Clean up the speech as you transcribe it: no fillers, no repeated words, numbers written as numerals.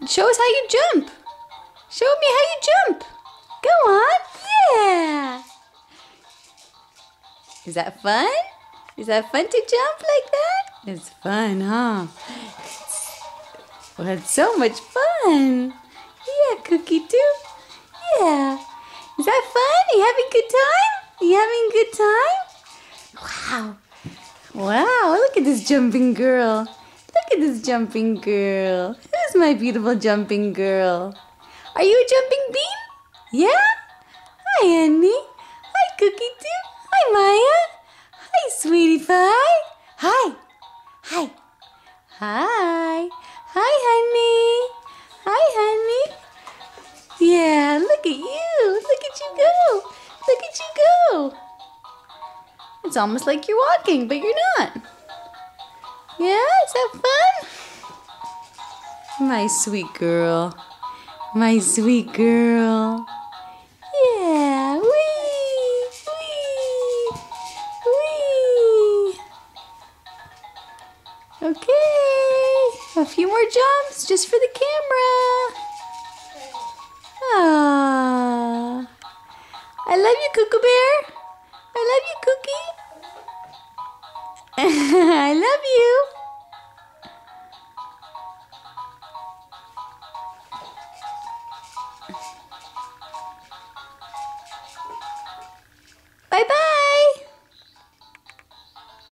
Show us how you jump. Show me how you jump. Go on. Yeah. Is that fun? Is that fun to jump like that? It's fun, huh? Well, it's so much fun. Yeah, Cookie too. Yeah. Is that fun? You having a good time? You having a good time? Wow. Wow, look at this jumping girl. Look at this jumping girl. Who's my beautiful jumping girl? Are you a jumping bean? Yeah? Hi, honey. Hi, Cookie too. Hi, Maya. Hi, sweetie pie. Hi. Hi. Hi. Hi, honey. Hi, honey. Yeah, look at you. Look at you go. Look at you go. It's almost like you're walking, but you're not. Yeah, is that fun? My sweet girl. My sweet girl. Yeah, wee, wee, wee. Okay, a few more jumps just for the camera. Ah, I love you, Cuckoo Bear. I love you, Cookie. I love you.